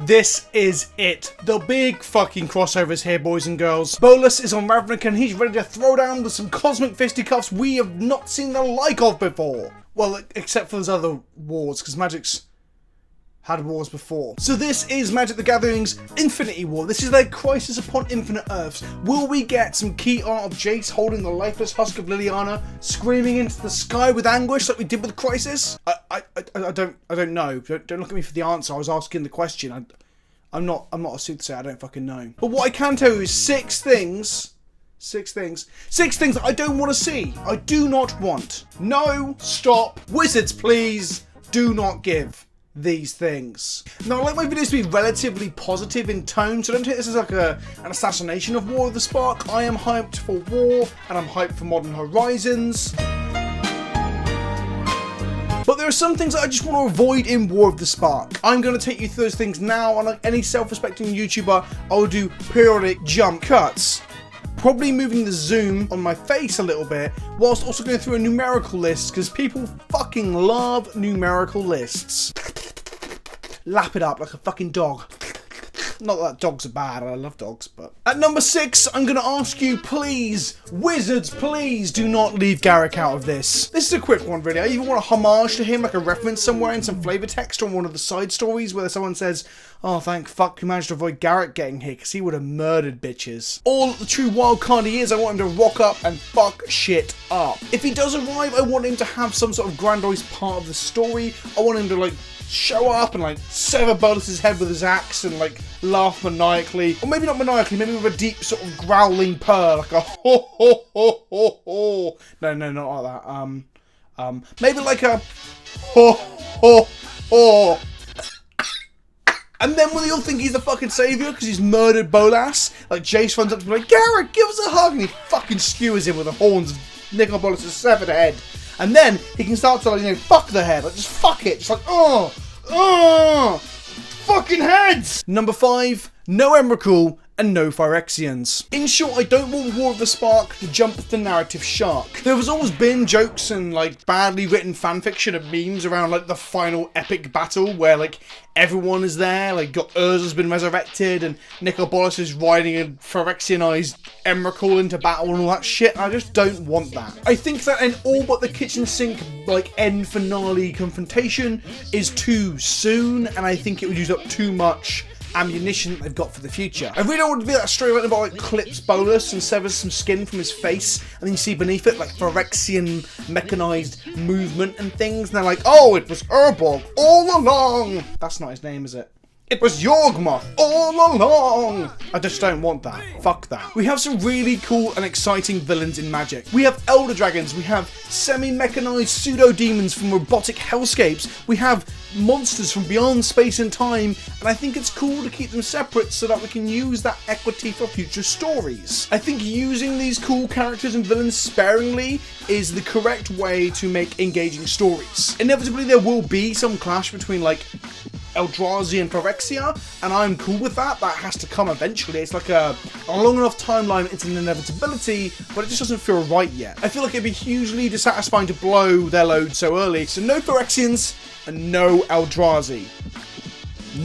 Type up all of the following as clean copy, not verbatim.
This is it. The big fucking crossovers here, boys and girls. Bolas is on Ravnica and he's ready to throw down with some cosmic fisticuffs we have not seen the like of before. Well, except for those other wars, because Magic's had wars before. So this is Magic the Gathering's Infinity War. This is their Crisis Upon Infinite Earths. Will we get some key art of Jace holding the lifeless husk of Liliana, screaming into the sky with anguish like we did with Crisis? I don't know. Don't look at me for the answer. I was asking the question. I'm not a soothsayer. I don't fucking know. But what I can tell you is six things I don't want to see. I do not want. No, stop. Wizards, please do not give these things. Now, I like my videos to be relatively positive in tone, so don't take this as like an assassination of War of the Spark. I am hyped for War, and I'm hyped for Modern Horizons. But there are some things that I just want to avoid in War of the Spark. I'm going to take you through those things now, and like any self-respecting YouTuber, I will do periodic jump cuts. Probably moving the zoom on my face a little bit, whilst also going through a numerical list, because people fucking love numerical lists. Lap it up like a fucking dog. Not that dogs are bad, I love dogs, but... At number 6, I'm going to ask you, please, Wizards, please do not leave GARRUK out of this. This is a quick one, really. I even want a homage to him, like a reference somewhere in some flavour text on one of the side stories where someone says, oh, thank fuck you managed to avoid GARRUK getting here, because he would have murdered bitches. All the true wildcard he is, I want him to rock up and fuck shit up. If he does arrive, I want him to have some sort of grandiose part of the story. I want him to, like, show up and like sever Bolas's head with his axe and like laugh maniacally, or maybe not maniacally, maybe with a deep sort of growling purr, like a ho ho ho ho ho. No, not like that. Maybe like a ho ho ho. And then when they all think he's the fucking saviour because he's murdered Bolas, like Jace runs up to be like, GARRUK, give us a hug, and he fucking skewers him with the horns of Nicol Bolas's severed head. And then he can start to, like, you know, fuck the head. Like, just fuck it. Just like, fucking heads! Number 5, no EMRAKUL and no Phyrexians. In short, I don't want War of the Spark to jump the narrative shark. There has always been jokes and, like, badly written fanfiction and memes around, like, the final epic battle where, like, everyone is there. Like, Urza's been resurrected and Nicol Bolas is riding a Phyrexianized EMRAKUL into battle and all that shit. I just don't want that. I think that an all but the kitchen sink, like, end finale confrontation is too soon, and I think it would use up too much ammunition that they've got for the future. I really don't want to be that story right about like clips Bolas and severs some skin from his face, and then you see beneath it like Phyrexian mechanized movement and things, and they're like, oh, it was Urborg all along. That's not his name, is it? It was Yawgmoth all along! I just don't want that. Fuck that. We have some really cool and exciting villains in Magic. We have Elder Dragons, we have semi-mechanized pseudo-demons from robotic hellscapes, we have monsters from beyond space and time, and I think it's cool to keep them separate so that we can use that equity for future stories. I think using these cool characters and villains sparingly is the correct way to make engaging stories. Inevitably there will be some clash between like Eldrazi and Phyrexia, and I'm cool with that. That has to come eventually. It's like a long enough timeline, it's an inevitability, but it just doesn't feel right yet. I feel like it'd be hugely dissatisfying to blow their load so early. So no Phyrexians and no Eldrazi.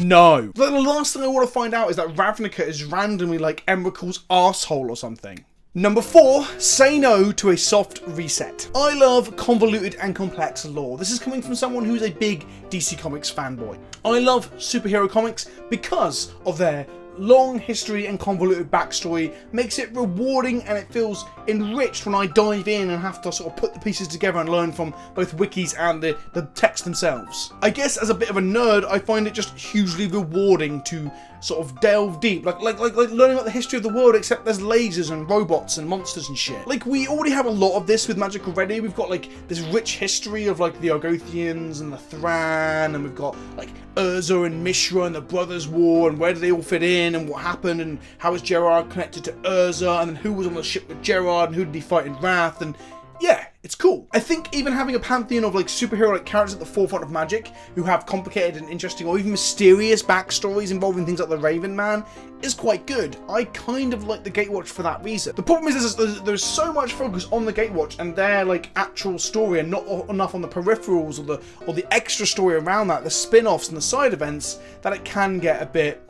No. But the last thing I want to find out is that Ravnica is randomly like EMRAKUL's arsehole or something. Number 4, say no to a soft reset. I love convoluted and complex lore. This is coming from someone who's a big DC Comics fanboy. I love superhero comics because of their long history and convoluted backstory. Makes it rewarding and it feels enriched when I dive in and have to sort of put the pieces together and learn from both wikis and the text themselves. I guess as a bit of a nerd, I find it just hugely rewarding to sort of delve deep, like learning about the history of the world, except there's lasers and robots and monsters and shit. Like, we already have a lot of this with Magic already. We've got like this rich history of like the Argothians and the Thran, and we've got like Urza and Mishra and the Brothers' War, and where do they all fit in, and what happened, and how is Gerard connected to Urza, and then who was on the ship with Gerard, and who did he fight in Wrath, and yeah, it's cool. I think even having a pantheon of like superhero-like characters at the forefront of Magic who have complicated and interesting or even mysterious backstories involving things like the Raven Man is quite good. I kind of like the Gatewatch for that reason. The problem is there's so much focus on the Gatewatch and their like actual story and not enough on the peripherals or the extra story around that, the spin-offs and the side events, that it can get a bit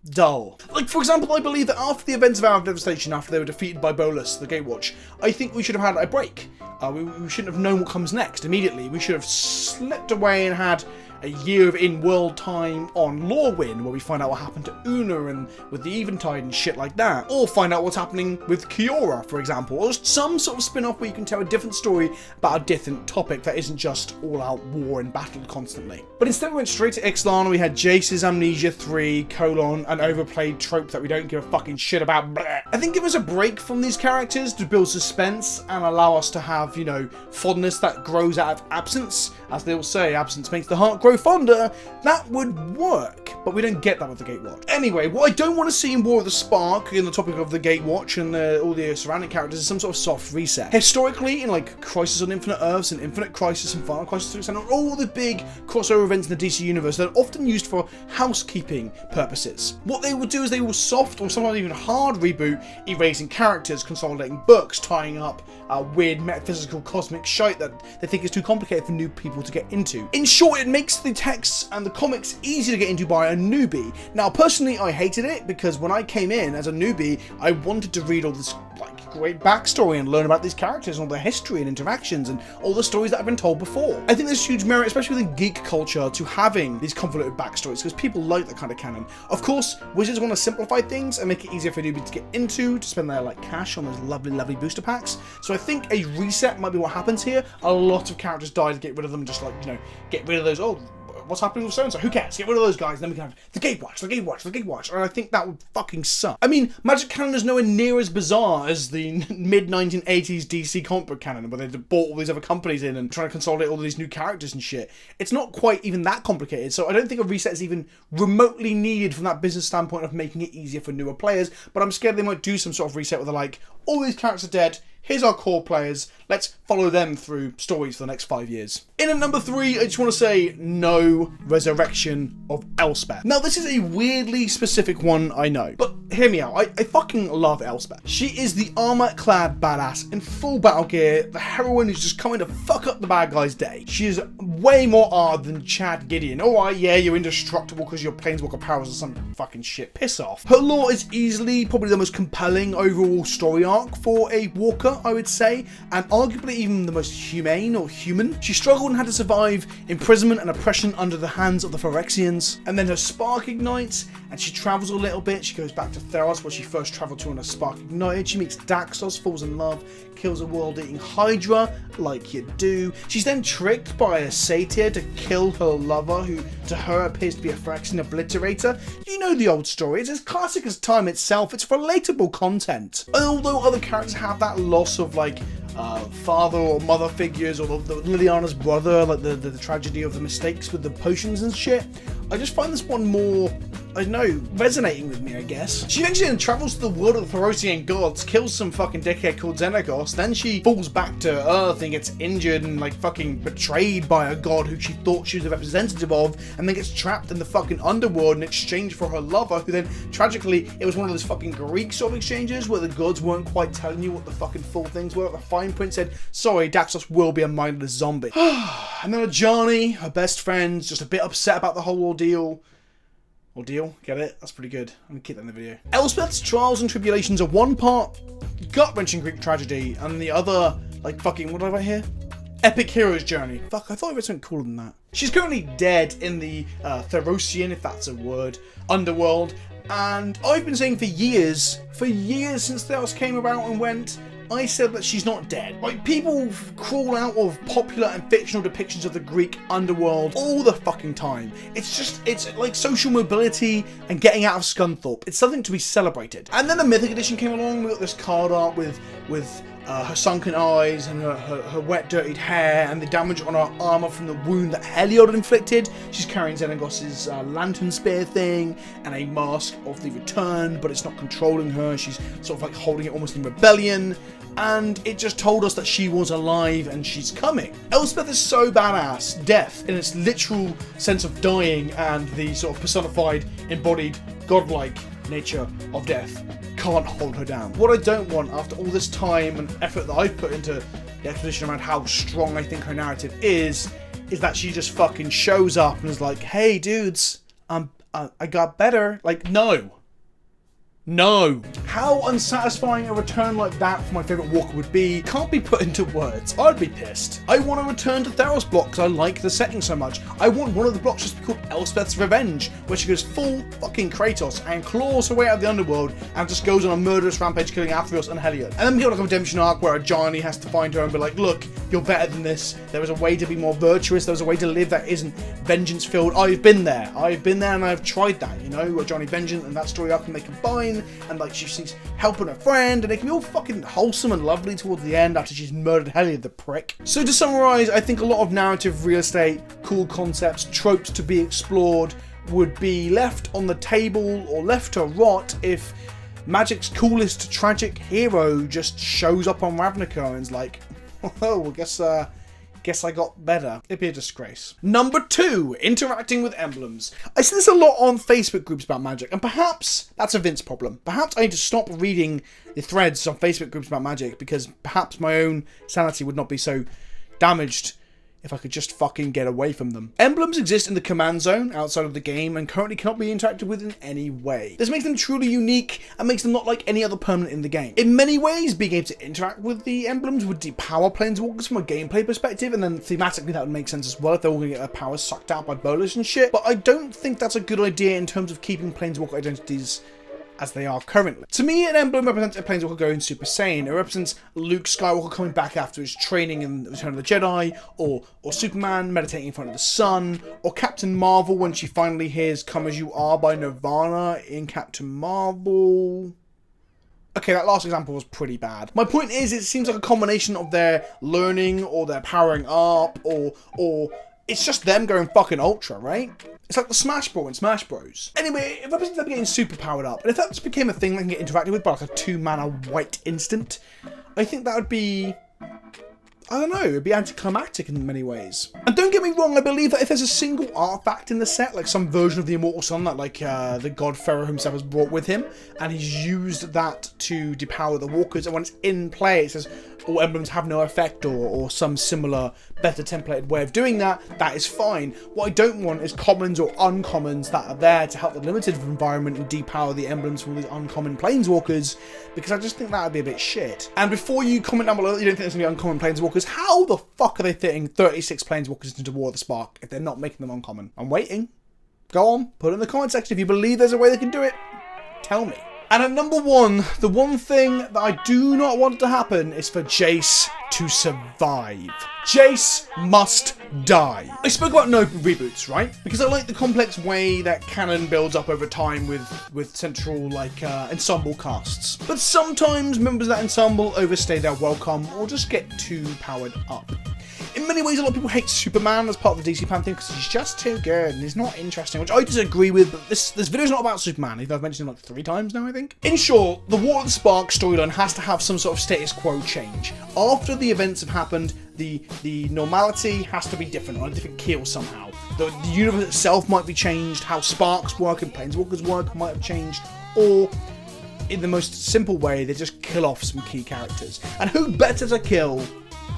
dull. Like, for example, I believe that after the events of Hour of Devastation, after they were defeated by Bolas, the Gatewatch, I think we should have had a break. We shouldn't have known what comes next immediately. We should have slipped away and had a year of in-world time on Lorwyn, where we find out what happened to Una and with the Eventide and shit like that. Or find out what's happening with Kiora, for example. Or just some sort of spin-off where you can tell a different story about a different topic that isn't just all-out war and battle constantly. But instead we went straight to Ixalan, we had Jace's Amnesia 3, an overplayed trope that we don't give a fucking shit about. Bleh. I think give us a break from these characters to build suspense and allow us to have, you know, fondness that grows out of absence. As they all say, absence makes the heart grow fonder. That would work, but we don't get that with the Gatewatch. Anyway, what I don't want to see in War of the Spark, in the topic of the Gatewatch and all the surrounding characters, is some sort of soft reset. Historically, in like Crisis on Infinite Earths and Infinite Crisis and Final Crisis and all the big crossover events in the DC universe that are often used for housekeeping purposes, what they will do is they will soft or sometimes even hard reboot, erasing characters, consolidating books, tying up weird metaphysical cosmic shite that they think is too complicated for new people to get into. In short, it makes the texts and the comics easy to get into by a newbie. Now, personally, I hated it because when I came in as a newbie, I wanted to read all this like great backstory and learn about these characters and all their history and interactions and all the stories that have been told before. I think there's huge merit, especially within geek culture, to having these convoluted backstories because people like that kind of canon. Of course, Wizards want to simplify things and make it easier for newbies to get into, to spend their like cash on those lovely booster packs. So I think a reset might be what happens here. A lot of characters die to get rid of them, just like, you know, get rid of those, oh, what's happening with so-and-so? Who cares? Get rid of those guys, and then we can have the Gatewatch, and I think that would fucking suck. I mean, Magic canon is nowhere near as bizarre as the mid-1980s DC comic book canon, where they bought all these other companies in and trying to consolidate all these new characters and shit. It's not quite even that complicated, so I don't think a reset is even remotely needed from that business standpoint of making it easier for newer players, but I'm scared they might do some sort of reset where they're like, all these characters are dead, here's our core players, let's follow them through stories for the next 5 years. In at number 3, I just want to say no resurrection of Elspeth. Now, this is a weirdly specific one, I know, but hear me out. I fucking love Elspeth. She is the armor-clad badass in full battle gear, the heroine who's just coming to fuck up the bad guy's day. She is way more odd than Chad Gideon. Alright, yeah, you're indestructible because your planeswalker powers or some fucking shit. Piss off. Her lore is easily probably the most compelling overall story arc for a walker, I would say, and arguably even the most humane or human. She struggled and had to survive imprisonment and oppression under the hands of the Phyrexians, and then her spark ignites and she travels a little bit. She goes back to Theros, where she first travelled to, and her spark ignited. She meets Daxos, falls in love, kills a world-eating Hydra, like you do. She's then tricked by a satyr to kill her lover, who to her appears to be a Phyrexian obliterator. You know the old story. It's as classic as time itself. It's relatable content. Although other characters have that loss of like father or mother figures, or the Liliana's brother, like the tragedy of the mistakes with the potions and shit, I just find this one more, I don't know, resonating with me, I guess. She eventually then travels to the world of the Phyrexian gods, kills some fucking dickhead called Xenagos, then she falls back to Earth and gets injured and like fucking betrayed by a god who she thought she was a representative of, and then gets trapped in the fucking underworld in exchange for her lover, who then, tragically, it was one of those fucking Greek sort of exchanges where the gods weren't quite telling you what the fucking full things were. The fine print said, sorry, Daxos will be a mindless zombie. And then Ajani, her best friend's just a bit upset about the whole ordeal. Get it? That's pretty good. I'm gonna keep that in the video. Elspeth's trials and tribulations are one part gut-wrenching Greek tragedy, and the other, like, fucking, what do I write here? Epic hero's journey. Fuck, I thought it was something cooler than that. She's currently dead in the Therosian, if that's a word, underworld, and I've been saying for years since Theros came about and went, I said that she's not dead. Like, people crawl out of popular and fictional depictions of the Greek underworld all the fucking time. It's like social mobility and getting out of Scunthorpe. It's something to be celebrated. And then the Mythic Edition came along. We got this card art with with her sunken eyes and her wet, dirtied hair, and the damage on her armor from the wound that Heliod inflicted. She's carrying Xenagos's lantern spear thing and a mask of the return, but it's not controlling her. She's sort of like holding it almost in rebellion, and it just told us that she was alive and she's coming. Elspeth is so badass. Death, in its literal sense of dying and the sort of personified, embodied, godlike nature of death, can't hold her down. What I don't want, after all this time and effort that I've put into the exposition around how strong I think her narrative is that she just fucking shows up and is like, hey dudes, I got better. Like, no. No. How unsatisfying a return like that for my favourite walker would be can't be put into words. I'd be pissed. I want to return to Theros block because I like the setting so much. I want one of the blocks just to be called Elspeth's Revenge, where she goes full fucking Kratos and claws her way out of the underworld and just goes on a murderous rampage killing Athreos and Heliod. And then we get like a redemption arc where a Johnny has to find her and be like, look, you're better than this. There was a way to be more virtuous. There was a way to live that isn't vengeance filled. I've been there and I've tried that, you know, Johnny Vengeance and that story arc, and they combine. And like she's helping her friend, and it can be all fucking wholesome and lovely towards the end after she's murdered Heliod the prick. So to summarise, I think a lot of narrative real estate, cool concepts, tropes to be explored would be left on the table or left to rot if Magic's coolest tragic hero just shows up on Ravnica and is like, oh, guess I got better. It'd be a disgrace. Number 2, interacting with emblems. I see this a lot on Facebook groups about Magic, and perhaps that's a Vince problem. Perhaps I need to stop reading the threads on Facebook groups about Magic, because perhaps my own sanity would not be so damaged if I could just fucking get away from them. Emblems exist in the command zone outside of the game and currently cannot be interacted with in any way. This makes them truly unique and makes them not like any other permanent in the game. In many ways, being able to interact with the emblems would depower planeswalkers from a gameplay perspective, and then thematically that would make sense as well if they're all going to get their powers sucked out by bolas and shit, but I don't think that's a good idea in terms of keeping planeswalker identities as they are currently. To me, an emblem represents a planeswalker going Super Saiyan. It represents Luke Skywalker coming back after his training in Return of the Jedi, or Superman meditating in front of the sun, or Captain Marvel when she finally hears Come As You Are by Nirvana in Captain Marvel. Okay, that last example was pretty bad. My point is, it seems like a combination of their learning, or their powering up, or it's just them going fucking ultra, right? It's like the Smash Bros in Smash Bros. Anyway, it represents them getting super powered up. And if that just became a thing that can get interacted with by like a 2-mana white instant, I think that would be, I don't know, it'd be anticlimactic in many ways. And don't get me wrong, I believe that if there's a single artifact in the set, like some version of the Immortal Sun that like the god Pharaoh himself has brought with him, and he's used that to depower the walkers, and when it's in play it says all emblems have no effect, or some similar better templated way of doing that, that is fine. What I don't want is commons or uncommons that are there to help the limited environment and depower the emblems from these uncommon planeswalkers, because I just think that would be a bit shit. And before you comment down below that you don't think there's going to be uncommon planeswalkers, how the fuck are they fitting 36 planeswalkers into War of the Spark if they're not making them uncommon? I'm waiting. Go on, put it in the comment section if you believe there's a way they can do it. Tell me. And at number 1, the one thing that I do not want to happen is for Jace to survive. Jace must die. I spoke about no reboots, right? Because I like the complex way that canon builds up over time with central, like, ensemble casts. But sometimes members of that ensemble overstay their welcome or just get too powered up. In many ways, a lot of people hate Superman as part of the DC Pantheon because he's just too good and he's not interesting, which I disagree with, but this video's not about Superman, even though I've mentioned him like 3 times now, I think. In short, the War of the Spark storyline has to have some sort of status quo change. After the events have happened, the normality has to be different, on a different keel somehow. The universe itself might be changed, how sparks work and planeswalkers work might have changed, or in the most simple way, they just kill off some key characters. And who better to kill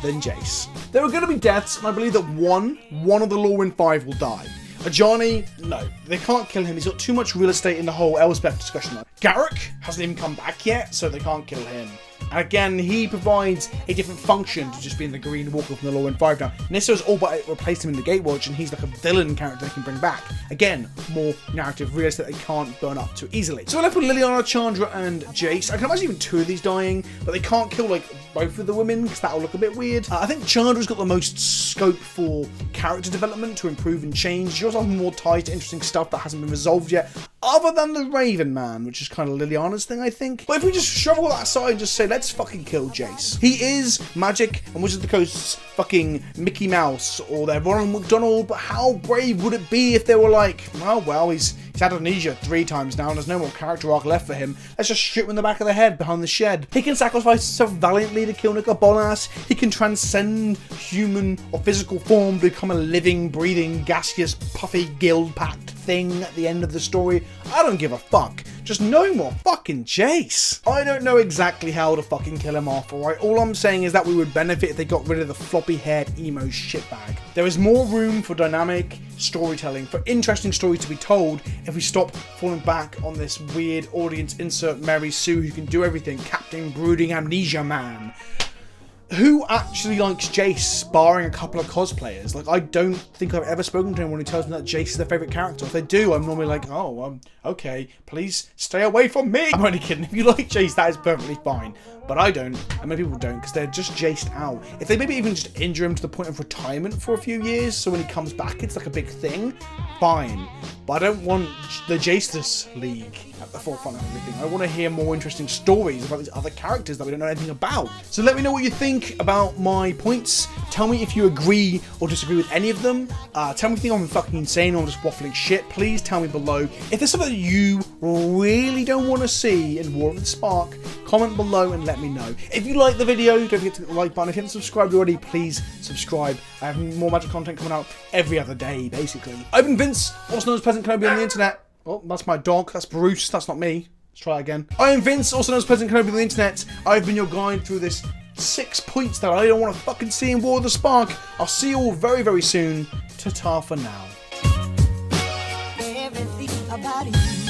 than Jace? There are going to be deaths, and I believe that one of the Lorwyn 5 will die. Ajani, no, they can't kill him. He's got too much real estate in the whole Elspeth discussion. GARRUK hasn't even come back yet, so they can't kill him. And again, he provides a different function to just being the Green Walker from the Lorwyn 5 now. Nissa's all but replaced him in the Gatewatch, and he's like a villain character they can bring back. Again, more narrative real estate they can't burn up too easily. So we're left with Liliana, Chandra, and Jace. I can imagine even 2 of these dying, but they can't kill like both of the women because that'll look a bit weird. I think Chandra's got the most scope for character development to improve and change. She also has more ties to interesting stuff that hasn't been resolved yet. other than the Raven Man, which is kind of Liliana's thing, I think. But if we just shove all that aside and just say, let's fucking kill Jace. He is Magic and Wizards of the Coast's fucking Mickey Mouse or their Ronald McDonald, but how brave would it be if they were like, oh, well, he's had amnesia 3 times now and there's no more character arc left for him. Let's just shoot him in the back of the head behind the shed. He can sacrifice himself valiantly to kill Nicobolas. He can transcend human or physical form to become a living, breathing, gaseous, puffy, guild-packed thing at the end of the story. I don't give a fuck. Just no more fucking Jace. I don't know exactly how to fucking kill him off, alright? All I'm saying is that we would benefit if they got rid of the floppy-haired emo shitbag. There is more room for dynamic storytelling, for interesting stories to be told if we stop falling back on this weird audience insert Mary Sue who can do everything, Captain Brooding Amnesia Man. Who actually likes Jace, barring a couple of cosplayers? Like, I don't think I've ever spoken to anyone who tells me that Jace is their favourite character. If they do, I'm normally like, oh, okay, please stay away from me. I'm only kidding. If you like Jace, that is perfectly fine. But I don't, and many people don't, because they're just Jaced out. If they maybe even just injure him to the point of retirement for a few years, so when he comes back, it's like a big thing, fine. But I don't want the Jaceless League at the forefront of everything. I want to hear more interesting stories about these other characters that we don't know anything about. So let me know what you think about my points. Tell me if you agree or disagree with any of them. Tell me if you think I'm fucking insane or I'm just waffling shit. Please tell me below. If there's something that you really don't want to see in War of the Spark, comment below and let me know. If you like the video, don't forget to hit the like button. If you haven't subscribed already, please subscribe. I have more Magic content coming out every other day, basically. I've been Vince, also known as PleasantKenobi on the internet. Oh, that's my dog. That's Bruce. That's not me. Let's try again. I am Vince, also known as PleasantKenobi on the internet. I've been your guide through this 6 points that I don't want to fucking see in War of the Spark. I'll see you all very, very soon. Ta-ta for now. Everything about you.